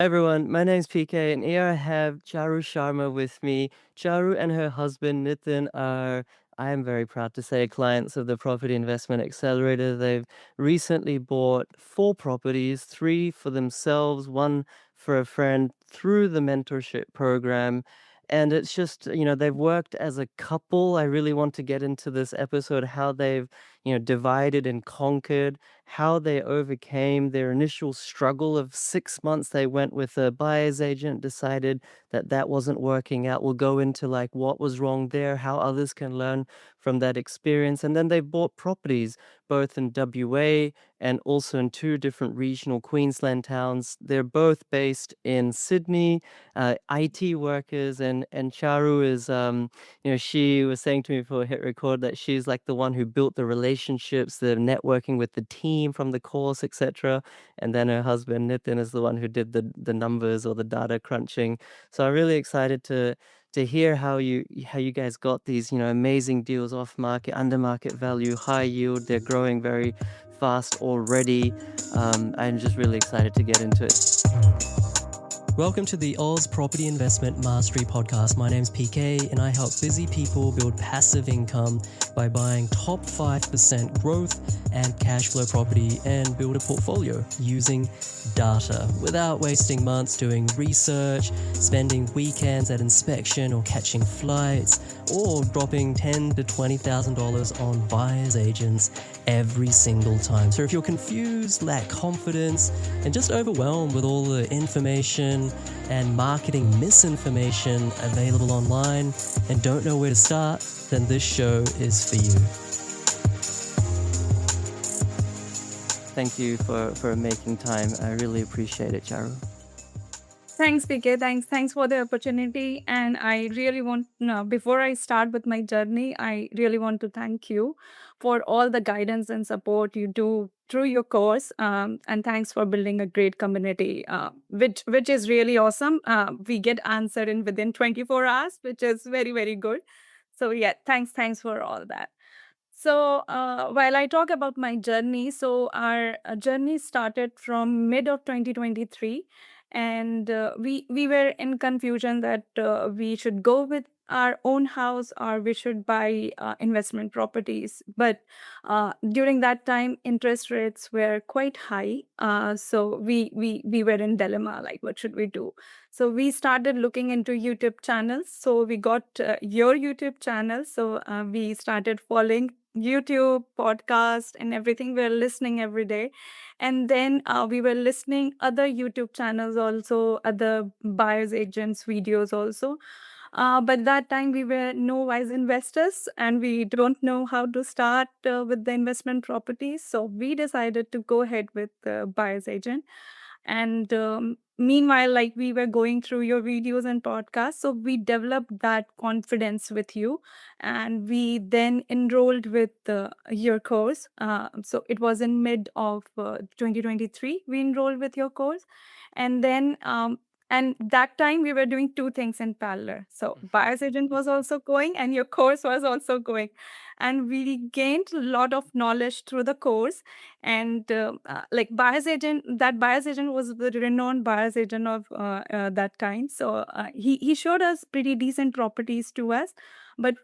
Everyone, my name's PK, and here I have Charu Sharma with me. Charu and her husband Nitin are, I am very proud to say, clients of the Property Investment Accelerator. They've recently bought 4 properties, 3 for themselves, 1 for a friend through the mentorship program. And it's just, they've worked as a couple. I really want to get into this episode how they've, divided and conquered, how they overcame their initial struggle of 6 months. They went with a buyer's agent, decided that that wasn't working out. We'll go into like what was wrong there, how others can learn from that experience. And then they bought properties both in WA and also in 2 different regional Queensland towns. They're both based in Sydney, IT workers, and Charu is she was saying to me before I hit record that she's like the one who built the relationships, the networking with the team from the course, etc. And then her husband Nitin is the one who did the numbers or the data crunching. So I'm really excited to hear how you guys got these amazing deals off market, under market value, high yield. They're growing very fast already. I'm just really excited to get into it. Welcome to the Oz Property Investment Mastery Podcast. My name's PK and I help busy people build passive income by buying top 5% growth and cash flow property and build a portfolio using data without wasting months doing research, spending weekends at inspection or catching flights, or dropping $10,000 to $20,000 on buyer's agents every single time. So if you're confused, lack confidence, and just overwhelmed with all the information and marketing misinformation available online and don't know where to start, then this show is for you. Thank you for making time. I really appreciate it, Charu. Thanks, PK. Thanks for the opportunity. And I really want, before I start with my journey, I really want to thank you for all the guidance and support you do through your course. And thanks for building a great community, which is really awesome. We get answered in within 24 hours, which is very, very good. So yeah, thanks for all that. So while I talk about my journey, so our journey started from mid of 2023, and we were in confusion that we should go with our own house or we should buy investment properties. But during that time, interest rates were quite high, so we were in dilemma, like what should we do? So we started looking into YouTube channels. So we got your YouTube channel. So we started following YouTube, podcast, and everything. We're listening every day. And then we were listening other YouTube channels also, other buyers agents videos also. But that time we were no wise investors and we don't know how to start with the investment properties. So we decided to go ahead with the buyer's agent. And meanwhile, like we were going through your videos and podcasts, so we developed that confidence with you, and we then enrolled with your course. So it was in mid of 2023 we enrolled with your course, and then and that time we were doing 2 things in parallel. So buyer's agent was also going, and your course was also going, and we gained a lot of knowledge through the course. And like buyer's agent was the renowned buyer's agent of that time. So he showed us pretty decent properties to us, but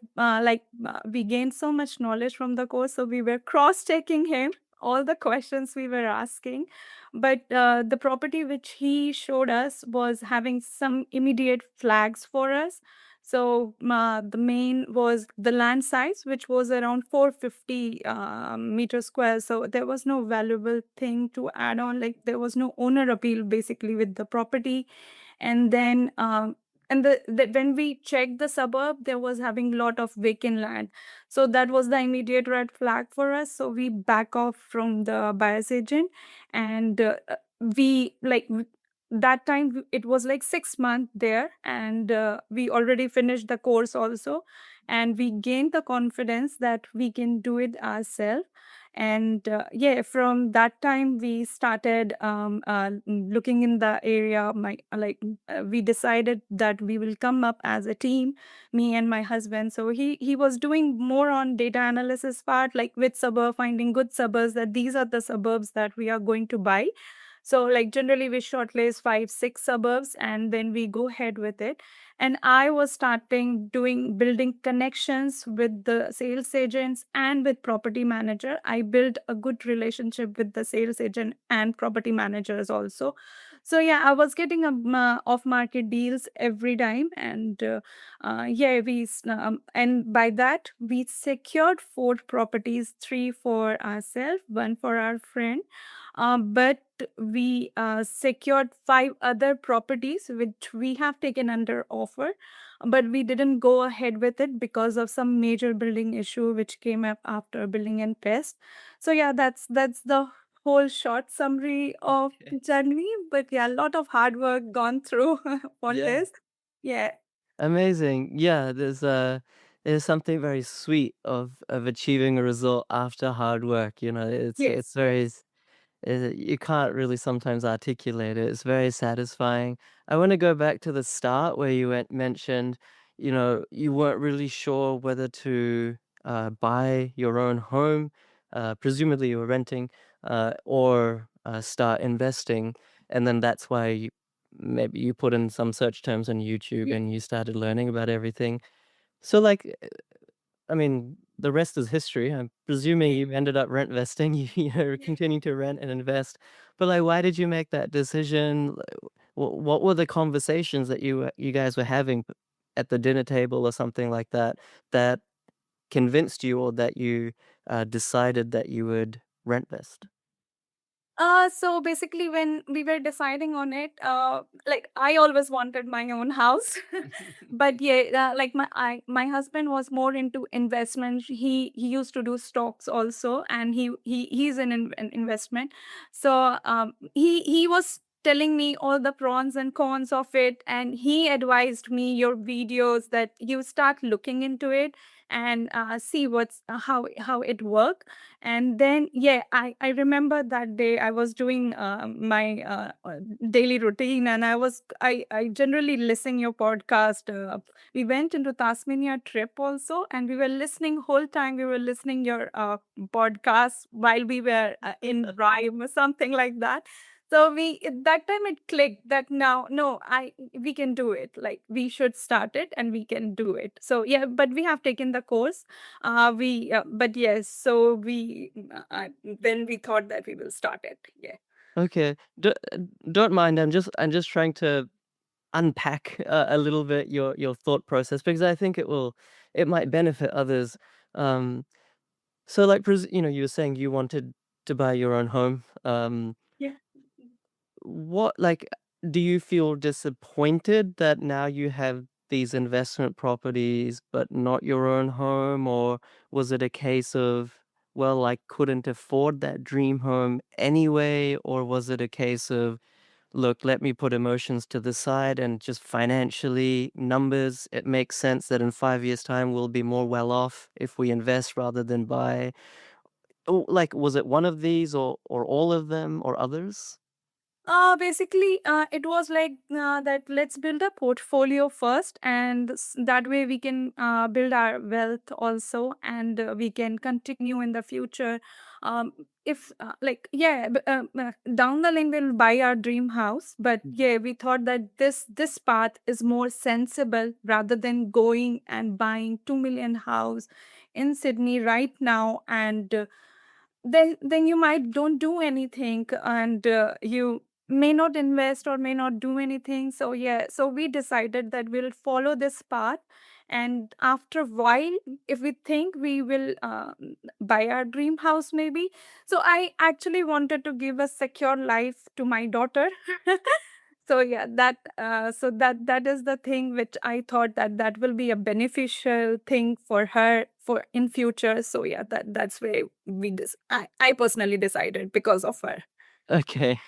we gained so much knowledge from the course, so we were cross-checking him all the questions we were asking. But the property which he showed us was having some immediate flags for us. So the main was the land size, which was around 450 meter square. So there was no valuable thing to add on. Like there was no owner appeal basically with the property. And then when we checked the suburb, there was having a lot of vacant land. So that was the immediate red flag for us. So we back off from the buyer's agent, and we like that time it was like 6 months there, and we already finished the course also, and we gained the confidence that we can do it ourselves. And yeah, from that time we started looking in the area. We decided that we will come up as a team, me and my husband. So he was doing more on data analysis part, like with suburb, finding good suburbs, that these are the suburbs that we are going to buy. So like generally we shortlist 5, 6 suburbs and then we go ahead with it. And I was starting doing building connections with the sales agents and with property manager. I built a good relationship with the sales agent and property managers also. So yeah, I was getting off market deals every time. And yeah, and by that we secured 4 properties, 3 for ourselves, 1 for our friend. But we secured 5 other properties which we have taken under offer, but we didn't go ahead with it because of some major building issue which came up after building and pest. So yeah, that's the whole short summary of journey. But yeah, a lot of hard work gone through for Yeah. this. Yeah. Amazing. Yeah, there's something very sweet of achieving a result after hard work, you know, it's Yes. very you can't really sometimes articulate it. It's very satisfying. I want to go back to the start where you mentioned, you know, you weren't really sure whether to buy your own home, presumably you were renting, or start investing, and then that's why maybe you put in some search terms on YouTube Yeah. and you started learning about everything. So, like, I mean, the rest is history. I'm presuming Yeah. you ended up rent vesting, you know, continuing to rent and invest. But, like, why did you make that decision? What were the conversations that you guys were having at the dinner table or something like that, that convinced you or that you, decided that you would rent vest? So basically, when we were deciding on it, like I always wanted my own house, but yeah, like my husband was more into investment. He used to do stocks also, and he's in investment. So he was telling me all the pros and cons of it, and he advised me your videos that you start looking into it and see what's how it works. And then, yeah, I remember that day I was doing my daily routine, and I generally listen your podcast. We went into Tasmania trip also, and we were listening whole time. We were listening your podcast while we were in rhyme or something like that. So we at that time it clicked that now no, I we can do it. Like we should start it and we can do it. So yeah, but we have taken the course. We but yes, so then we thought that we will start it. Yeah. Okay. Don't mind, I'm just trying to unpack a little bit your thought process because I think it might benefit others. Um, so, like, you know, you were saying you wanted to buy your own home. Yeah. What, like, do you feel disappointed that now you have these investment properties, but not your own home? Or was it a case of, well, I couldn't afford that dream home anyway? Or was it a case of, look, let me put emotions to the side and just financially, numbers, it makes sense that in 5 years' time we'll be more well off if we invest rather than buy? Oh, like, was it one of these or all of them or others? Basically, it was like that. Let's build a portfolio first, and that way we can build our wealth also, and we can continue in the future. If like yeah, down the lane we'll buy our dream house, but yeah, we thought that this path is more sensible rather than going and buying 2 million house in Sydney right now. And then you might don't do anything, and you may not invest or may not do anything. So yeah, so we decided that we'll follow this path, and after a while, if we think we will buy our dream house maybe. So I actually wanted to give a secure life to my daughter. So yeah, that is the thing which I thought that will be a beneficial thing for her for in future. So yeah, that's where I personally decided because of her. Okay.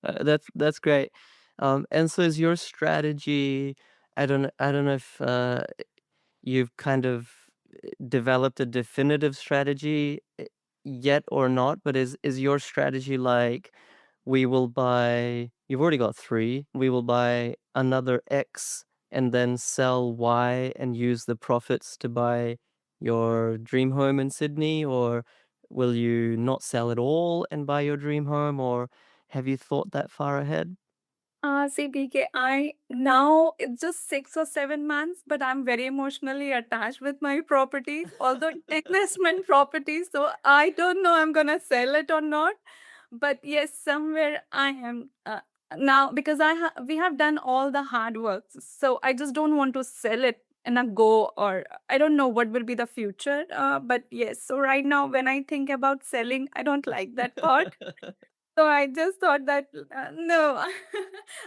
That's great. And so is your strategy, I don't know if, you've kind of developed a definitive strategy yet or not, but is your strategy like, we will buy, you've already got 3, we will buy another X and then sell Y and use the profits to buy your dream home in Sydney? Or will you not sell at all and buy your dream home? Or Have you thought that far ahead? See, BK, I now it's just 6 or 7 months, but I'm very emotionally attached with my properties, although investment properties. So I don't know I'm gonna sell it or not. But yes, somewhere I am now because we have done all the hard work. So I just don't want to sell it in a go, or I don't know what will be the future. But yes, so right now when I think about selling, I don't like that part. So I just thought that no,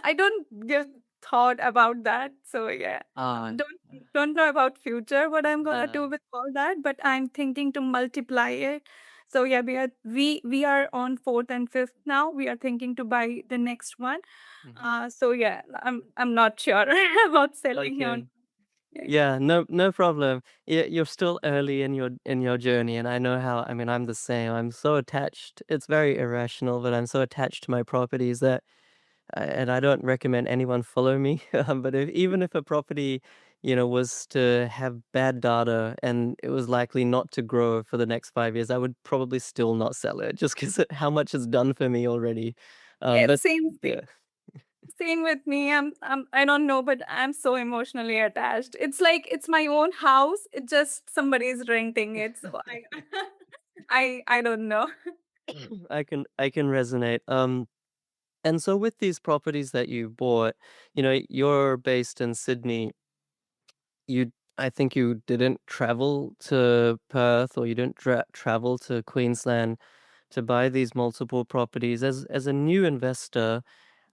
I don't give thought about that. So yeah, Ah, don't know about future what I'm gonna do with all that, but I'm thinking to multiply it. So yeah, we are on fourth and fifth now. We are thinking to buy the next one. mhm. So yeah, I'm not sure about selling on. Okay. Yeah. Yeah, no problem. You're still early in your journey, and I know how. I mean, I'm the same. I'm so attached. It's very irrational, but I'm so attached to my properties that, and I don't recommend anyone follow me. But even if a property, was to have bad data and it was likely not to grow for the next 5 years, I would probably still not sell it just because how much it's done for me already. Yeah, But same thing. yeah. Same with me. I don't know, but I'm so emotionally attached. It's like it's my own house. It just somebody is renting it. So I I don't know. I can resonate. And so with these properties that you bought, you're based in Sydney. I think you didn't travel to Perth or you didn't travel to Queensland to buy these multiple properties. As a new investor,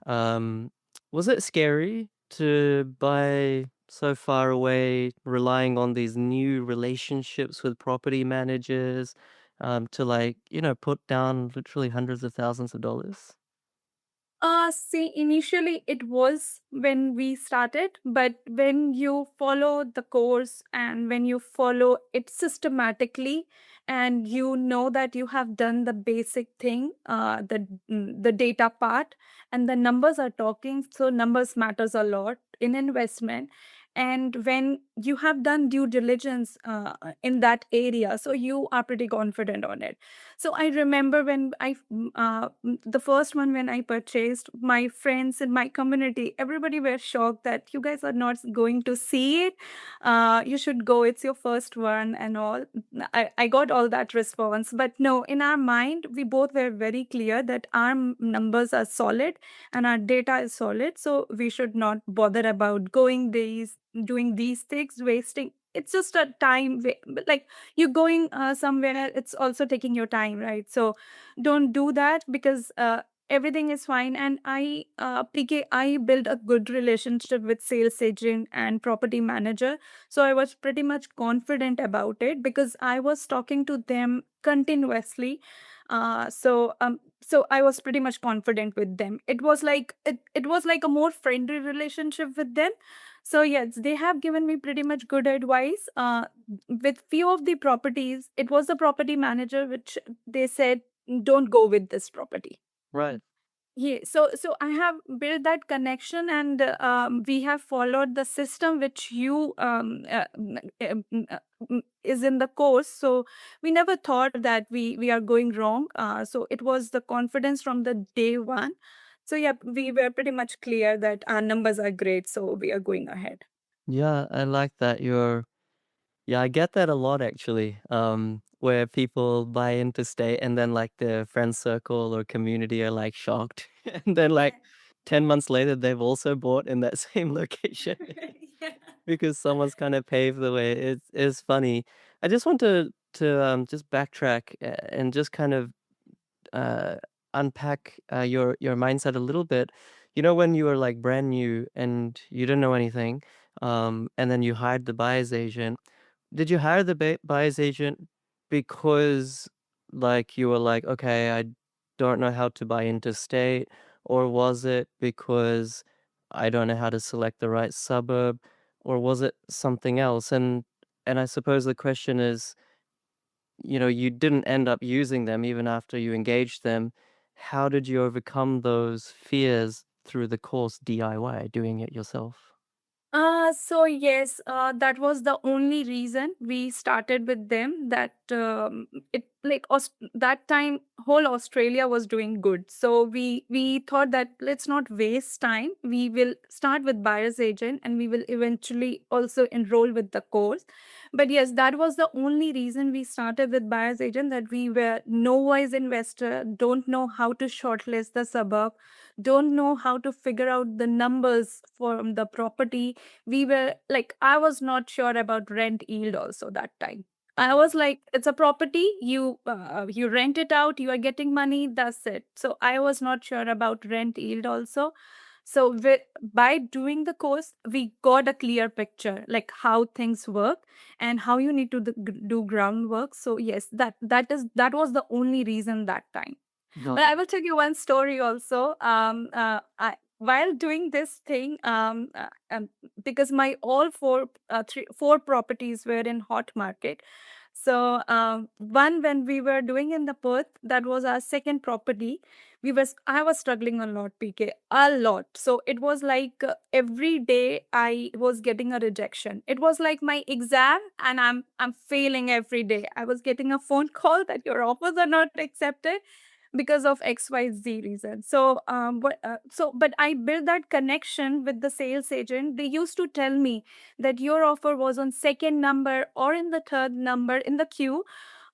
um, was it scary to buy so far away, relying on these new relationships with property managers, to like, put down literally hundreds of thousands of dollars? See, initially it was when we started, but when you follow the course and when you follow it systematically, and you know that you have done the basic thing, the data part, and the numbers are talking. So numbers matters a lot in investment. And when you have done due diligence in that area, so you are pretty confident on it. So I remember when the first one when I purchased, my friends in my community, everybody were shocked that you guys are not going to see it. You should go. It's your first one and all. I got all that response, but no, in our mind, we both were very clear that our numbers are solid and our data is solid. So we should not bother about doing these things, wasting. It's just a like you're going somewhere, it's also taking your time, right? So don't do that because everything is fine. And I built a good relationship with sales agent and property manager, so I was pretty much confident about it because I was talking to them continuously. So I was pretty much confident with them. It was like a more friendly relationship with them. So yes, they have given me pretty much good advice. With few of the properties, it was the property manager which they said, don't go with this property. Right. Yeah, so I have built that connection, and we have followed the system which you is in the course. So we never thought that we are going wrong. So it was the confidence from the day one. So yeah, we were pretty much clear that our numbers are great, so we are going ahead. Yeah, I like that. Yeah, I get that a lot actually. Where people buy into state and then like their friend circle or community are like shocked. And then like 10 months later they've also bought in that same location Yeah. because someone's kind of paved the way. It's funny. I just want to just backtrack and just kind of uh, unpack your mindset a little bit. When you were like brand new and you didn't know anything, and then you hired the buyer's agent. Did you hire the buyer's agent because, like, you were like, okay, I don't know how to buy interstate, or was it because I don't know how to select the right suburb, or was it something else? And I suppose the question is, you didn't end up using them even after you engaged them. How did you overcome those fears through the course DIY, doing it yourself? So yes, that was the only reason we started with them. That it like that time whole Australia was doing good. So we thought that let's not waste time. We will start with buyer's agent, and we will eventually also enroll with the course. But yes, that was the only reason we started with buyer's agent. That we were no-wise investor, don't know how to shortlist the suburb, don't know how to figure out the numbers from the property. We were like, I was not sure about rent yield also that time. I was like, it's a property, you rent it out, you are getting money, that's it. So I was not sure about rent yield also. So by doing the course, we got a clear picture like how things work and how you need to do groundwork. So yes, that was the only reason that time. Got But I will tell you one story also. While doing this thing, because my all four properties were in hot market. So one when we were doing in the Perth, that was our second property. I was struggling a lot, PK, a lot. So it was like every day I was getting a rejection. It was like my exam, and I'm failing every day. I was getting a phone call that your offers are not accepted because of XYZ reason. But I built that connection with the sales agent. They used to tell me that your offer was on second number or in the third number in the queue.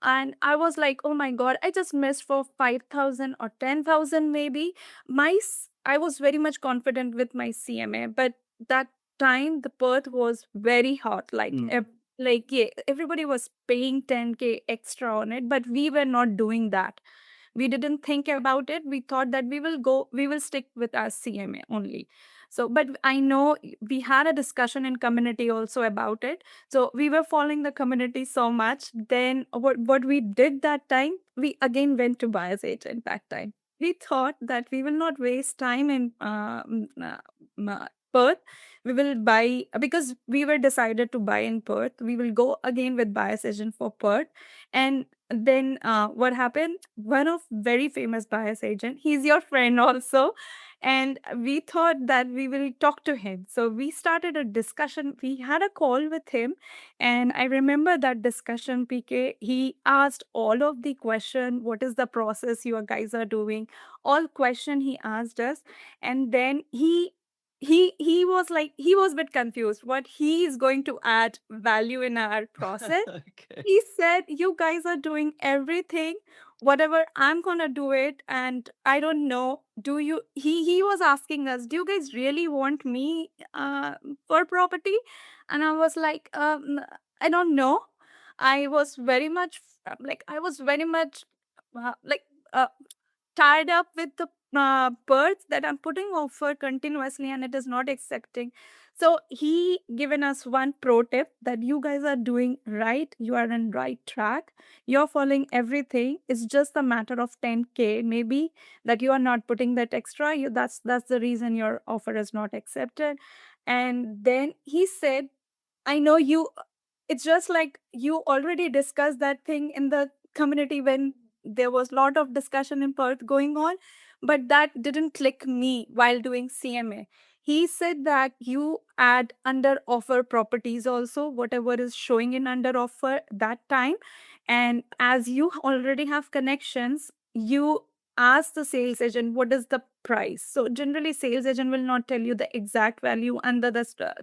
And I was like, oh my God, I just missed for 5,000 or 10,000 maybe. I was very much confident with my CMA, but that time the Perth was very hot. Yeah, everybody was paying 10K extra on it, but we were not doing that. We didn't think about it. We thought that we will stick with our CMA only. So but I know we had a discussion in community also about it. So we were following the community so much. Then what we did that time, we again went to buyer's agent that time. We thought that we will not waste time in Perth. We will buy because we were decided to buy in Perth. We will go again with buyer's agent for Perth. And then what happened? One of very famous buyer's agent. He's your friend also, and we thought that we will talk to him. So we started a discussion. We had a call with him, and I remember that discussion. PK. He asked all of the question. What is the process you guys are doing? All question he asked us, and then he was like he was a bit confused. What he is going to add value in our process? Okay. He said, "You guys are doing everything, whatever I'm gonna do it, and I don't know. Do you?" He was asking us, "Do you guys really want me for property?" And I was like, "I don't know." I was very much I was very much uh, like uh, tied up with the birds that I'm putting offer continuously and it is not accepting. So he given us one pro tip that you guys are doing right. You are on right track. You're following everything. It's just a matter of 10K maybe that you are not putting that extra. That's the reason your offer is not accepted. And then he said, I know you it's just like you already discussed that thing in the community when there was a lot of discussion in Perth going on, but that didn't click me while doing CMA. He said that you add under offer properties also, whatever is showing in under offer that time. And as you already have connections, you ask the sales agent what is the price. So generally, sales agent will not tell you the exact value under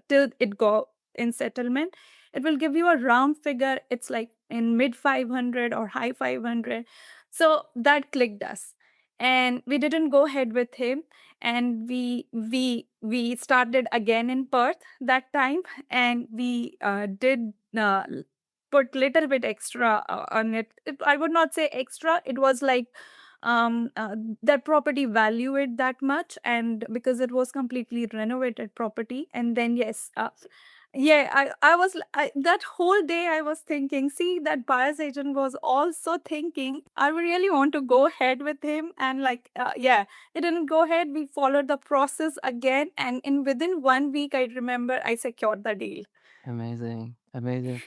till it go in settlement. It will give you a round figure. It's like in mid 500 or high 500. So that clicked us. And we didn't go ahead with him. And we started again in Perth that time. And we did put little bit extra on it. I would not say extra. It was like that property value it that much, and because it was completely renovated property. And then yes, yeah, that whole day I was thinking, see, that buyer's agent was also thinking, I really want to go ahead with him. And yeah, it didn't go ahead. We followed the process again. And in within 1 week, I remember I secured the deal. Amazing, amazing.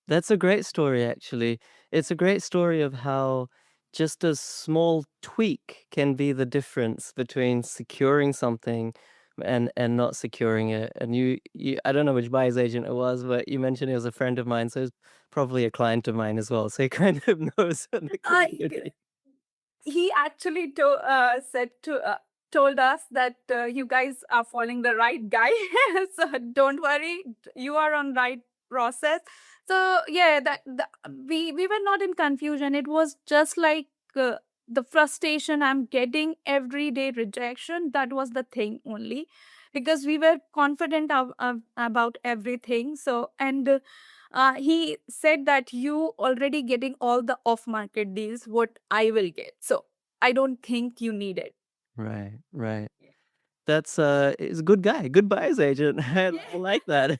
That's a great story, actually. It's a great story of how just a small tweak can be the difference between securing something and not securing it. And you I don't know which buyer's agent it was, but you mentioned it was a friend of mine, so it's probably a client of mine as well. So he kind of knows the I community. he actually told us that you guys are following the right guy, so don't worry, you are on right process. So yeah, we were not in confusion. It was just like the frustration I'm getting every day rejection. That was the thing only, because we were confident about everything. So and he said that you already getting all the off market deals what I will get, so I don't think you need it. Right, right. That's, he's a good guy, good buyer's agent. I like that.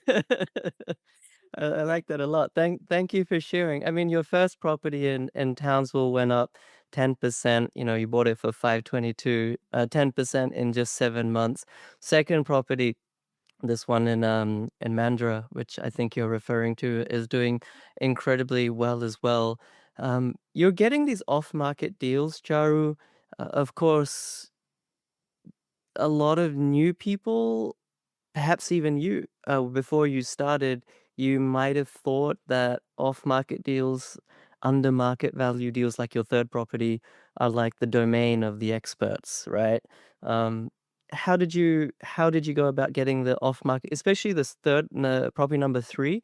I like that a lot. Thank you for sharing. I mean, your first property in Townsville went up 10%, you bought it for 522, 10% in just 7 months. Second property, this one in Mandurah, which I think you're referring to, is doing incredibly well as well. You're getting these off-market deals, Charu. Of course, a lot of new people, perhaps even you, before you started, you might have thought that off-market deals, under market value deals like your third property are like the domain of the experts, right? Um, how did you go about getting the off-market, especially this third property number 3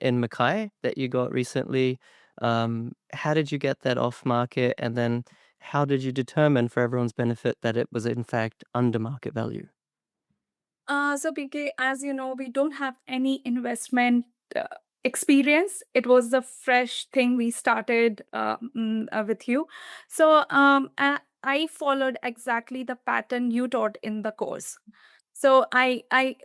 in Mackay that you got recently? How did you get that off-market, and then how did you determine, for everyone's benefit, that it was in fact under market value? So PK, as you know, we don't have any investment experience. It was the fresh thing we started with you. So I followed exactly the pattern you taught in the course. So I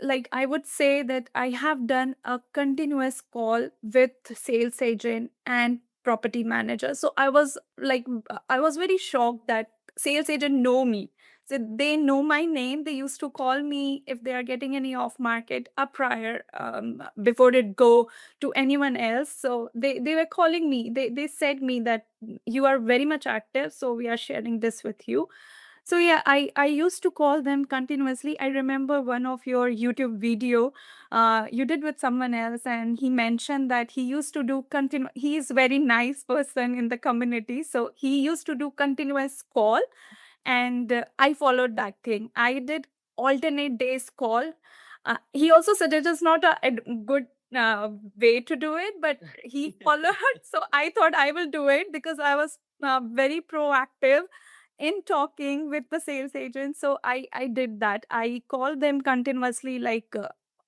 would say that I have done a continuous call with sales agent and property manager. So I was very shocked that sales agent know me. So they know my name. They used to call me if they are getting any off market up prior, before it go to anyone else. So they were calling me. They said me that you are very much active, so we are sharing this with you. So yeah, I used to call them continuously. I remember one of your YouTube video you did with someone else, and he mentioned that he used to do he is very nice person in the community, so he used to do continuous call, and I followed that thing. I did alternate days call. He also said it is not a good way to do it, but he followed. So I thought I will do it because I was very proactive in talking with the sales agent. So I did that. I called them continuously, like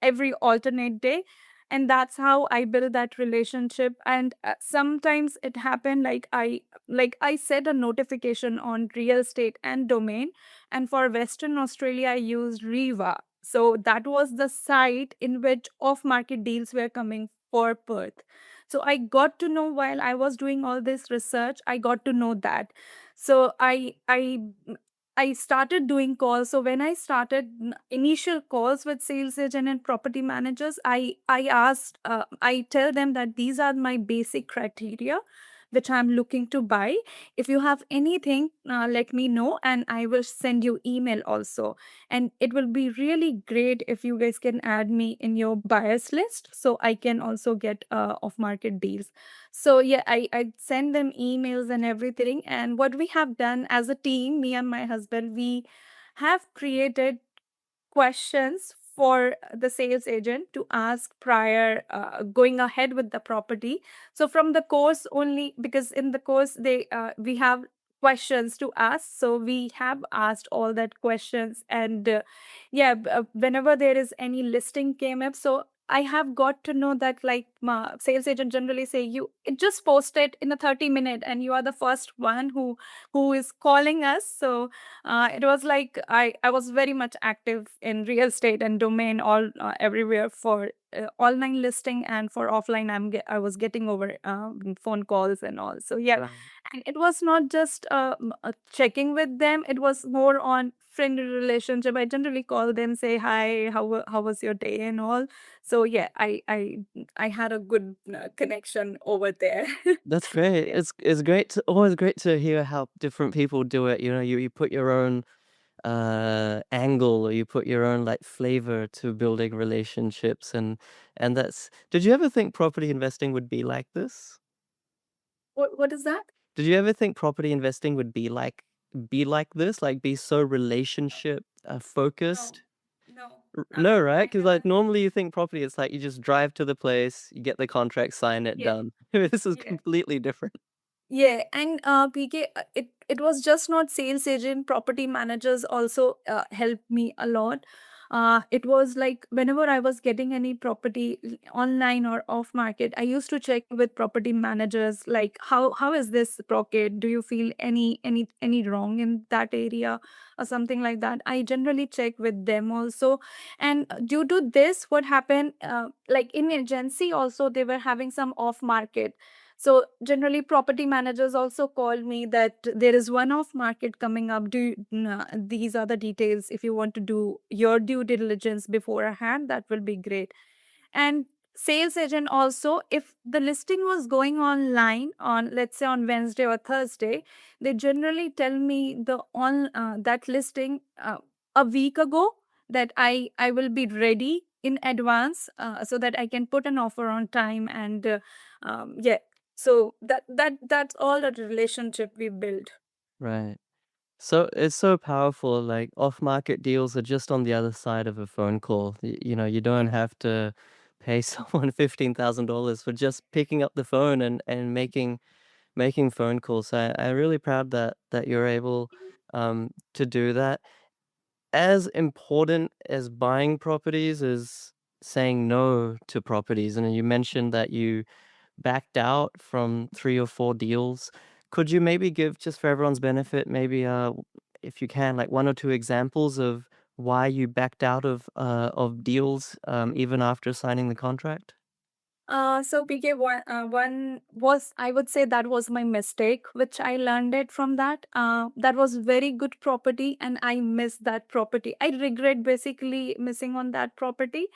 every alternate day. And that's how I built that relationship. And sometimes it happened like I set a notification on real estate and domain. And for Western Australia, I used Riva. So that was the site in which off market deals were coming for Perth. So I got to know while I was doing all this research, I got to know that. So I started doing calls. So when I started initial calls with sales agent and property managers, I asked, I tell them that these are my basic criteria which I'm looking to buy. If you have anything, let me know, and I will send you email also. And it will be really great if you guys can add me in your buyers list, so I can also get off market deals. So yeah, I send them emails and everything. And what we have done as a team, me and my husband, we have created questions for the sales agent to ask prior going ahead with the property. So from the course only, because in the course we have questions to ask, so we have asked all that questions. And yeah, whenever there is any listing came up, so I have got to know that, like, sales agent generally say you it just posted in a 30-minute and you are the first one who is calling us. So it was like I was very much active in real estate and domain all everywhere for online listing, and for offline I was getting over phone calls and all. So yeah, Right. and it was not just checking with them. It was more on friendly relationship. I generally call them, say hi, how was your day and all. So yeah, I had a good connection over there. That's great. Yeah. It's great to always great to hear how different people do it. You put your own angle, or you put your own like flavor to building relationships, and that's. Did you ever think property investing would be like this? What is that? Did you ever think property investing would be like this, like be so relationship No, focused? no, No, right? I Because never. like normally you think property, it's like you just drive to the place, you get the contract, sign it, Yeah, done. This is yeah. completely different. Yeah, and PK, it was just not sales agent, property managers also helped me a lot. It was like whenever I was getting any property online or off market, I used to check with property managers like how is this pocket? Do you feel any wrong in that area or something like that? I generally check with them also, and due to this, what happened? Like in agency also, they were having some off market, so generally, property managers also call me that there is one off market coming up. These are the details. If you want to do your due diligence beforehand, that will be great. And sales agent also, if the listing was going online on, let's say, on Wednesday or Thursday, they generally tell me the on that listing a week ago, that I will be ready in advance, so that I can put an offer on time. And yeah, so that's all the relationship we build. Right. So it's so powerful. Like off market deals are just on the other side of a phone call. You know, you don't have to pay someone $15,000 for just picking up the phone and making phone calls. So I'm really proud that you're able to do that. As important as buying properties is saying no to properties. And you mentioned that you backed out from 3 or 4 deals. Could you maybe give, just for everyone's benefit, maybe, if you can, like 1 or 2 examples of why you backed out of deals, even after signing the contract? So PK, one was, I would say, that was my mistake, which I learned it from that. That was very good property, and I missed that property. I regret basically missing on that property.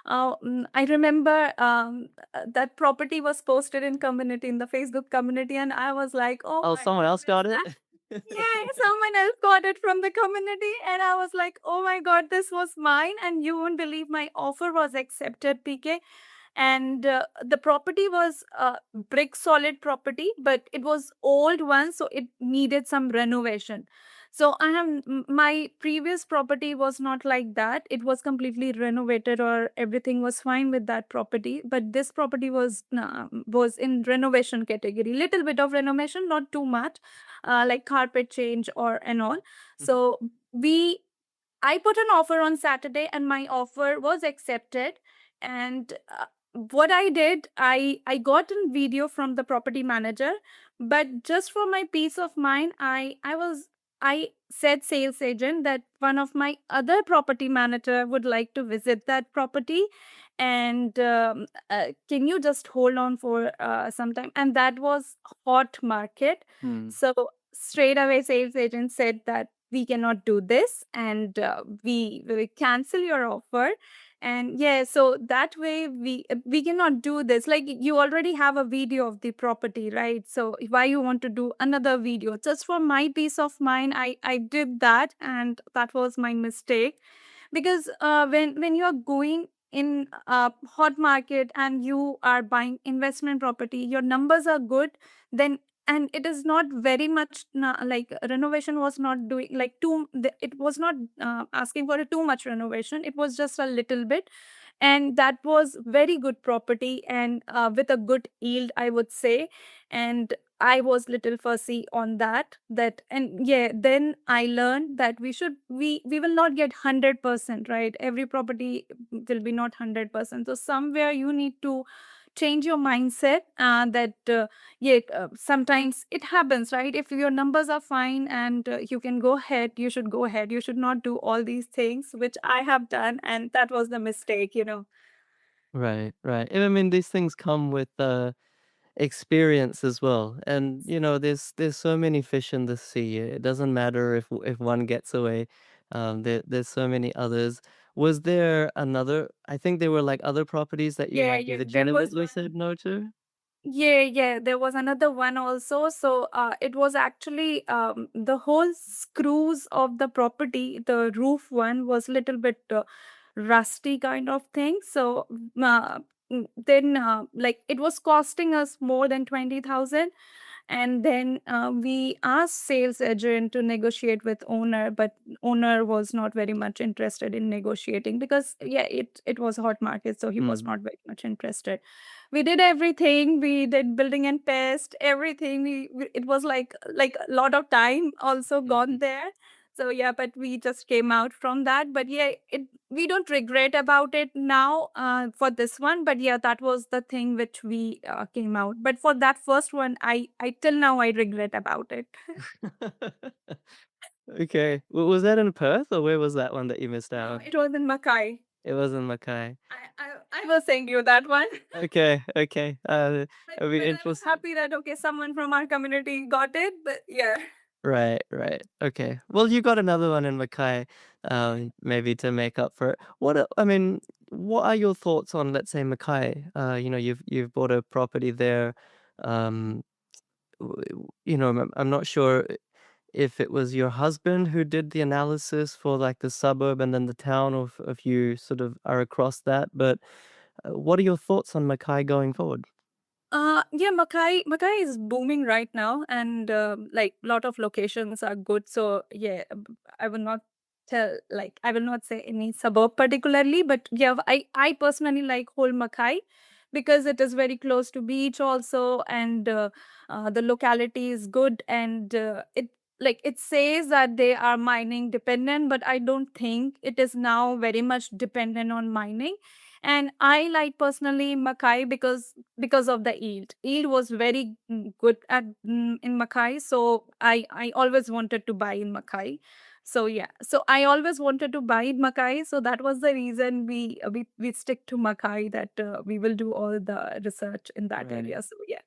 I remember that property was posted in community, in the Facebook community, and I was like, oh Oh, my someone else goodness, got it? yeah, someone else got it from the community, and I was like, oh my god, this was mine, and you won't believe my offer was accepted, PK. And the property was brick solid property, but it was old one, so it needed some renovation. So my previous property was not like that. It was completely renovated, or everything was fine with that property, but this property was in renovation category, little bit of renovation, not too much, like carpet change or and all. Mhm. So we I put an offer on Saturday, and my offer was accepted. And what I did, I got a video from the property manager, but just for my peace of mind, I said sales agent that one of my other property manager would like to visit that property, and can you just hold on for some time? And that was hot market, Hmm. so straight away sales agent said that we cannot do this, and we will cancel your offer. And yeah, so that way we cannot do this. Like, you already have a video of the property, right? So why you want to do another video? Just for my peace of mind, I did that, and that was my mistake. Because when you are going in a hot market and you are buying investment property, your numbers are good, then, and it is not very much like renovation was not doing like it was not asking for a too much renovation, it was just a little bit. And that was very good property, and with a good yield, I would say. And I was little fussy on that, and yeah, then I learned that we will not get 100%, right? Every property will be not 100%, so somewhere you need to change your mindset, that yeah, sometimes it happens, right? If your numbers are fine and you can go ahead, you should go ahead. You should not do all these things, which I have done, and that was the mistake. Right, right. And I mean, these things come with, experience as well. And, there's so many fish in the sea. It doesn't matter if one gets away. There's so many others. Was there another, I think there were, like, other properties that you Yeah, had yeah, you there was legitimately one. said no to? Yeah, yeah, there was another one also. So it was actually the whole screws of the property, the roof one was little bit rusty kind of thing. So then like it was costing us more than 20,000, and then we asked sales agent to negotiate with owner, but owner was not very much interested in negotiating because yeah, it was hot market, so he was Mm. not very much interested. We did everything, we did building and pest everything. It was like a lot of time also gone Mhm. there. So yeah, but we just came out from that. But yeah, it we don't regret about it now for this one. But yeah, that was the thing which we came out. But for that first one, I till now I regret about it. Okay. Was that in Perth, or where was that one that you missed out No, on? it was in Mackay. It was in Mackay. I was saying you that one. Okay, okay. It'll be But I was interesting. happy that okay, someone from our community got it. But yeah. Right, right. Okay. Well, you got another one in Mackay, Yeah. maybe to make up for it. I mean, what are your thoughts on, let's say, Mackay? You've bought a property there. Um, I'm not sure if it was your husband who did the analysis for like the suburb and then the town, or if you sort of are across that. But what are your thoughts on Mackay going forward? Yeah, Mackay is booming right now, and like lot of locations are good. So yeah, I will not I will not say any suburb particularly, but yeah, I personally like whole Mackay because it is very close to beach also, and the locality is good, and it like it says that they are mining dependent, but I don't think it is now very much dependent on mining. And I like personally Mackay because of the yield. Yield was very good at in Mackay, so I always wanted to buy in Mackay. So yeah, so I always wanted to buy in Mackay, so that was the reason we stick to Mackay, that we will do all the research in that Right. area. So yeah.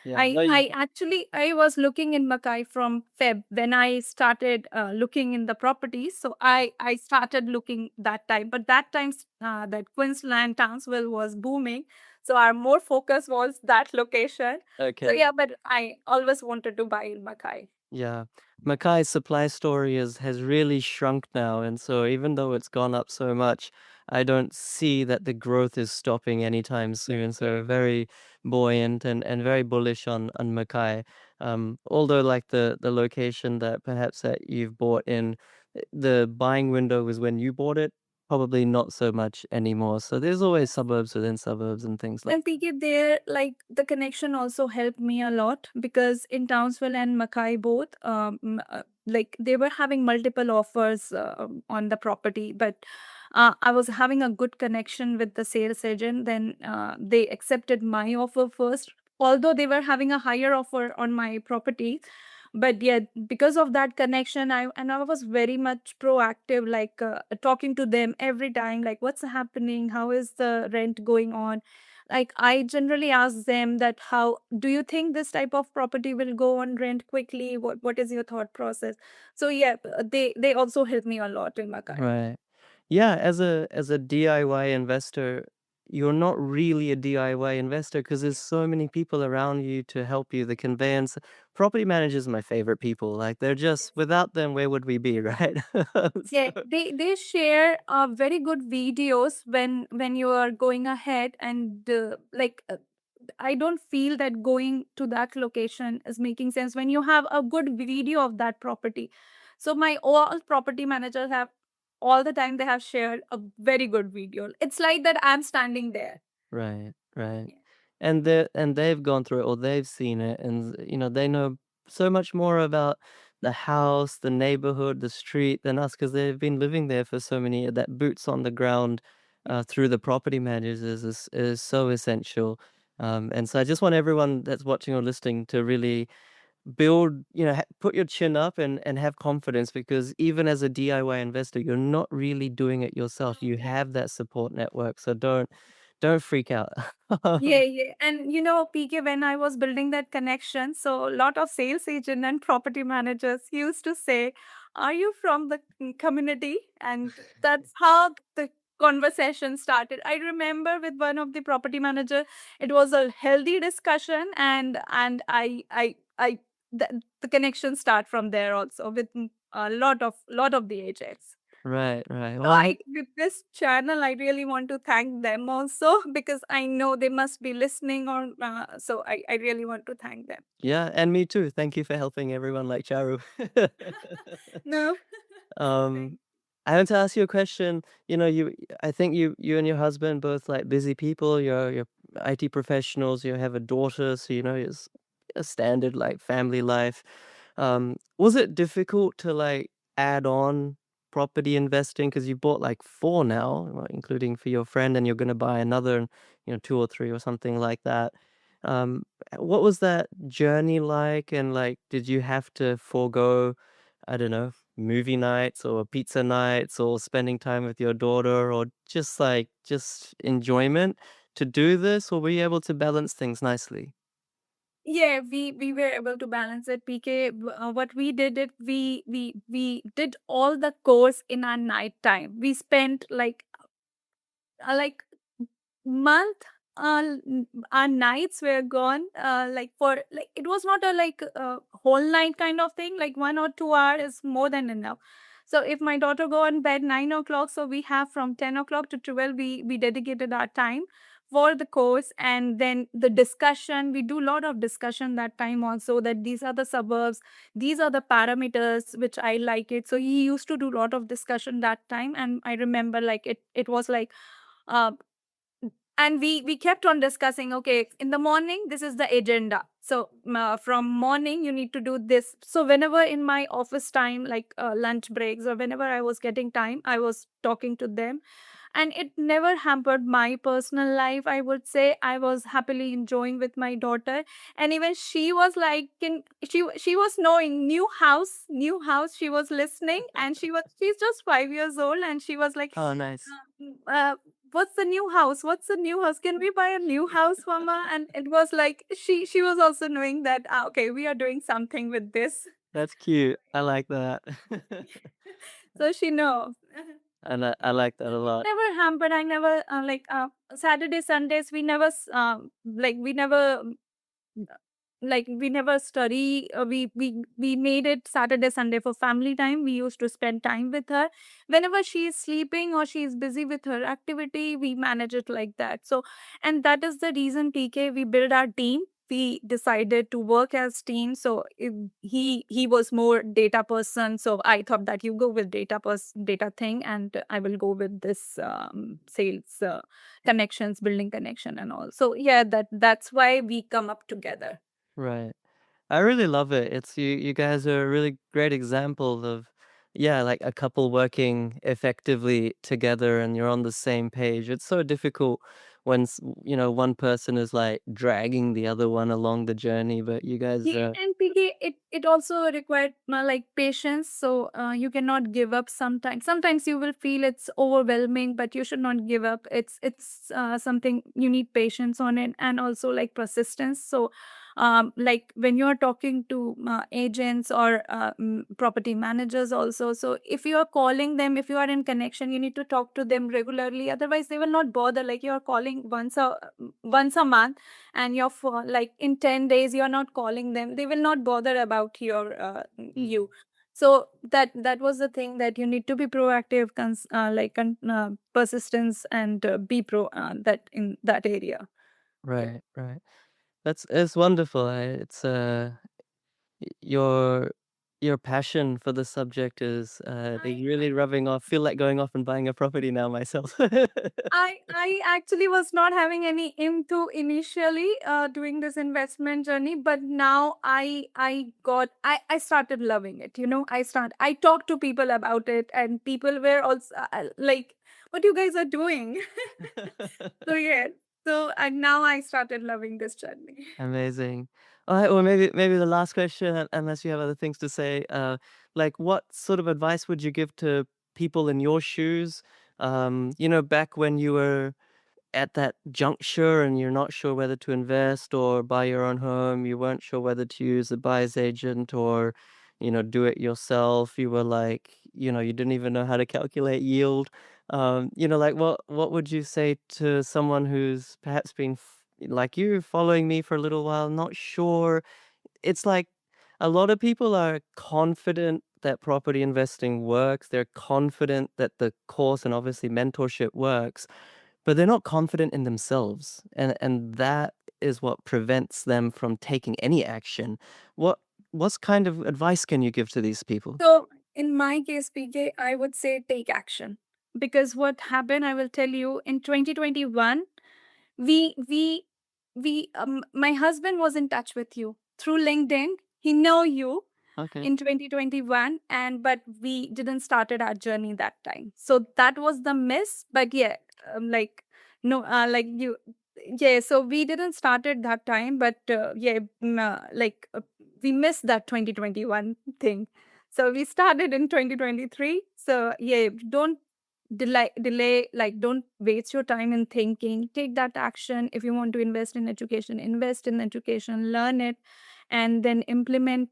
Yeah. I No. I actually I was looking in Mackay from Feb when I started looking in the properties. So I started looking that time, but that time that Queensland Townsville was booming. So our more focus was that location. So Okay. yeah, but I always wanted to buy in Mackay. Yeah. Mackay's supply story has really shrunk now, and so even though it's gone up so much, I don't see that the growth is stopping anytime soon. Yeah. So very buoyant and very bullish on Mackay. Although like the location that perhaps that you've bought in, the buying window was when you bought it, probably not so much anymore. So there's always suburbs within suburbs and things like. And PK, there, like the connection also helped me a lot because in Townsville and Mackay both, like they were having multiple offers on the property, but I was having a good connection with the sales agent. Then they accepted my offer first, although they were having a higher offer on my property. But yeah, because of that connection, I was very much proactive, like talking to them every time, like what's happening, how is the rent going on. Like I generally ask them that how do you think this type of property will go on rent quickly? What is your thought process? So yeah, they also help me a lot in Mackay. Right. Yeah, as a DIY investor, you're not really a DIY investor because there's so many people around you to help you. The conveyance, property managers are my favorite people. Like they're just without them, where would we be, right? Yeah, So, they share very good videos when you are going ahead, and I don't feel that going to that location is making sense when you have a good video of that property. So my all property managers have all the time they have shared a very good video. It's like that I'm standing there. right, right. Yeah. And they've gone through it, or they've seen it, and they know so much more about the house, the neighborhood, the street than us because they've been living there for so many. That boots on the ground through the property managers is so essential. And so I just want everyone that's watching or listening to really build, put your chin up and have confidence, because even as a DIY investor, you're not really doing it yourself. You have that support network, so don't freak out. Yeah, yeah. And PK, when I was building that connection, so a lot of sales agent and property managers used to say, "Are you from the community?" And that's how the conversation started. I remember with one of the property manager, it was a healthy discussion, and I the connection start from there also with a lot of the agents. Right, right. So Well, I with this channel, I really want to thank them also because I know they must be listening, or so I really want to thank them. yeah, and me too. Thank you for helping everyone like Charu. No, Um, thank. I want to ask you a question. I think you and your husband both like busy people. You're IT professionals. You have a daughter, so it's a standard like family life. Was it difficult to like add on property investing because you bought like four now, well, including for your friend, and you're going to buy another, two or three or something like that. Um, what was that journey like? And like, did you have to forego, I don't know, movie nights or pizza nights or spending time with your daughter or just enjoyment to do this, or were you able to balance things nicely? Yeah, we were able to balance it. PK, what we did it, we did all the course in our night time. We spent like month our nights were gone like for like it was not a whole night kind of thing, like 1 or 2 hours is more than enough. So if my daughter go on bed 9 o'clock, so we have from 10 o'clock to 12, we dedicated our time for the course. And then the discussion, we do a lot of discussion that time also, that these are the suburbs, these are the parameters which I like it. So he used to do a lot of discussion that time, and I remember like it was like uh, and we kept on discussing, okay, in the morning this is the agenda, so from morning you need to do this. So whenever in my office time, like lunch breaks or whenever I was getting time, I was talking to them, and it never hampered my personal life. I would say I was happily enjoying with my daughter, and even she was like she was knowing new house, she was listening, and she's just 5 years old, and she was like, Oh, nice. what's the new house? What's the new house? Can we buy a new house, mama? And it was like she was also knowing that okay, we are doing something with this. That's cute. I like that. So she knows. I like that a lot. Never hampered. I never Saturday, Sundays. We never we never we never study. We made it Saturday, Sunday for family time. We used to spend time with her whenever she is sleeping or she is busy with her activity. We manage it like that. So, and that is the reason, PK, we build our team. We decided to work as team. So if he was more data person, so I thought that you go with data thing, and I will go with this sales connections, building connection and all. So yeah, that's why we come up together. Right. I really love it. It's you guys are a really great example of, yeah, like a couple working effectively together and you're on the same page. It's so difficult when one person is like dragging the other one along the journey, but you guys Yeah, are. and PK, it also required patience. So you cannot give up sometimes. Sometimes you will feel it's overwhelming, but you should not give up. It's something you need patience on it, and also like persistence. So like when you are talking to agents or property managers also, so if you are calling them, if you are in connection, you need to talk to them regularly. Otherwise, they will not bother. Like you are calling once a month, and you're for like in 10 days you're not calling them, they will not bother about Mm. you. So that was the thing, that you need to be proactive, persistence, and be pro that in that area. Yeah. Right, right. It's wonderful. It's your your passion for the subject is like I really rubbing off. Feel like going off and buying a property now myself. I actually was not having any into initially doing this investment journey, but now I started loving it. I talked to people about it, and people were also like, "What you guys are doing?" So yeah, so and now I started loving this journey. Amazing. All right, well, maybe the last question, unless you have other things to say, like what sort of advice would you give to people in your shoes? Back when you were at that juncture and you're not sure whether to invest or buy your own home, you weren't sure whether to use a buyer's agent or, do it yourself. You were like, you didn't even know how to calculate yield. Like what would you say to someone who's perhaps been like you, following me for a little while, not sure? It's like a lot of people are confident that property investing works. They're confident that the course and obviously mentorship works, but they're not confident in themselves. And that is what prevents them from taking any action. What what's kind of advice can you give to these people? So in my case, PK, I would say take action. Because what happened, I will tell you, in 2021, we we my husband was in touch with you through LinkedIn. He know you Okay. in 2021, and but we didn't started our journey that time, so that was the miss. But yeah, like no like you yeah, so we didn't started that time, but we missed that 2021 thing, so we started in 2023. So yeah, don't delay, like don't waste your time in thinking, take that action. If you want to invest in education, invest in education, learn it, and then implement.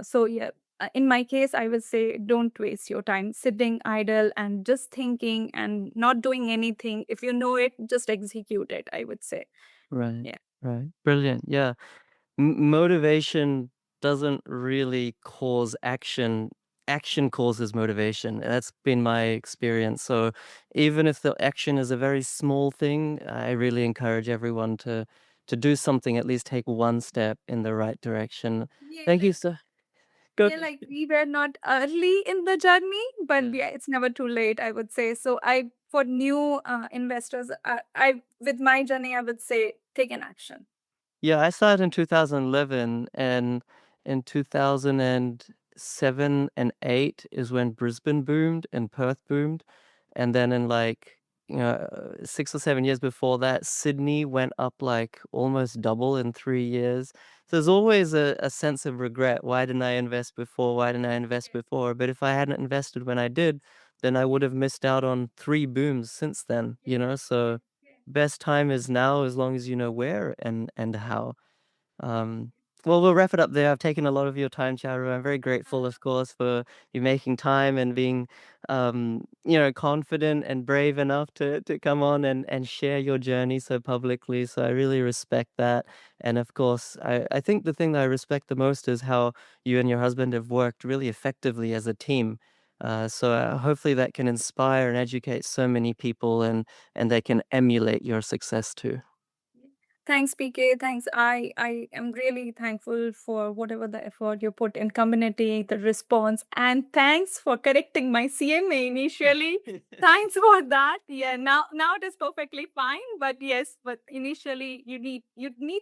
So yeah, in my case, I would say don't waste your time sitting idle and just thinking and not doing anything. If you know it, just execute it, I would say. Right. Yeah. Right. Brilliant. Yeah. Motivation doesn't really cause action. Action causes motivation. That's been my experience. So even if the action is a very small thing, I really encourage everyone to do something, at least take one step in the right direction. Yeah, Thank you, like sir. Go. yeah, like we were not early in the journey, but Yeah. yeah, it's never too late, I would say. So I, for new investors, I with my journey, I would say take an action. Yeah, I started in 2011, and in 2007 and 8 is when Brisbane boomed and Perth boomed. And then in like, 6 or 7 years before that, Sydney went up like almost double in 3 years. So there's always a sense of regret. Why didn't I invest before? Why didn't I invest before? But if I hadn't invested when I did, then I would have missed out on 3 booms since then, you know? So best time is now as long as you know where and how. Um, well, we'll wrap it up there. I've taken a lot of your time, Charu. I'm very grateful, of course, for you making time and being, confident and brave enough to come on and share your journey so publicly. So I really respect that. And of course, I think the thing that I respect the most is how you and your husband have worked really effectively as a team. So hopefully that can inspire and educate so many people, and they can emulate your success too. Thanks, PK. Thanks. I am really thankful for whatever the effort you put in community, the response, and thanks for correcting my CMA initially. Thanks for that. Yeah, now it is perfectly fine. But yes, but initially you need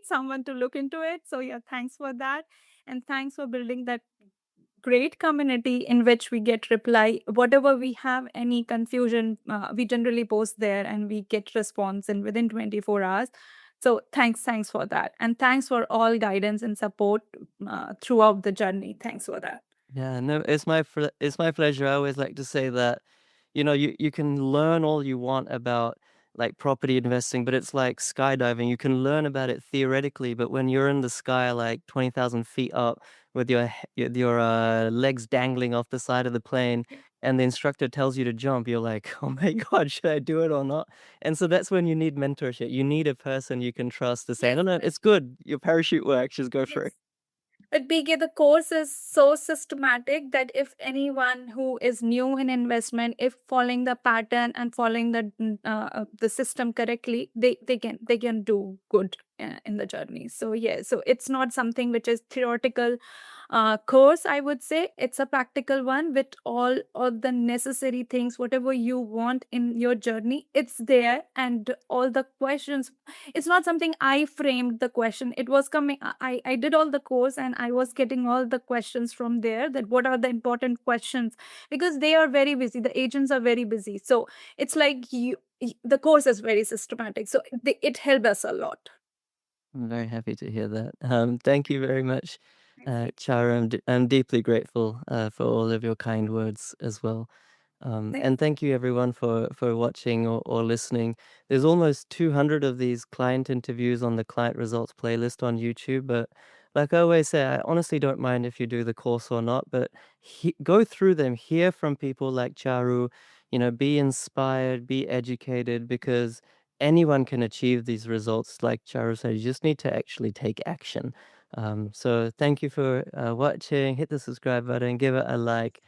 someone to look into it. So yeah, thanks for that, and thanks for building that great community in which we get reply whatever we have any confusion, we generally post there and we get response in within 24 hours. So thanks for that, and thanks for all guidance and support throughout the journey. Thanks for that. Yeah, no, it's my pleasure. I always like to say that, you can learn all you want about like property investing, but it's like skydiving. You can learn about it theoretically, but when you're in the sky, like 20,000 feet up, with your legs dangling off the side of the plane, and the instructor tells you to jump, you're like, oh my God, should I do it or not? And so that's when you need mentorship. You need a person you can trust to say, Yes, no, no, but it's good. Your parachute works. Just go for it. yes. But BK, the course is so systematic that if anyone who is new in investment, if following the pattern and following the system correctly, they can do good in the journey. So yeah, so it's not something which is theoretical course. I would say it's a practical one with all the necessary things, whatever you want in your journey, it's there, and all the questions, it's not something I framed the question. It was coming. I did all the course and I was getting all the questions from there. That what are the important questions, because they are very busy. The agents are very busy. So it's like the course is very systematic. So it helped us a lot. I'm very happy to hear that. Thank you very much, Thanks. Chara. I'm deeply grateful for all of your kind words as well. Thanks. And thank you everyone for watching or listening. There's almost 200 of these client interviews on the client results playlist on YouTube. But like I always say, I honestly don't mind if you do the course or not. But go through them, hear from people like Charu, be inspired, be educated, because anyone can achieve these results. Like Charu said, you just need to actually take action. So thank you for watching. Hit the subscribe button, give it a like,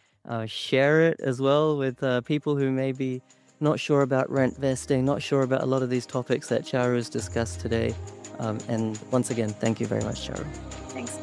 share it as well with people who may be not sure about rent vesting, not sure about a lot of these topics that Charu has discussed today. And once again, thank you very much, Charu. Thanks.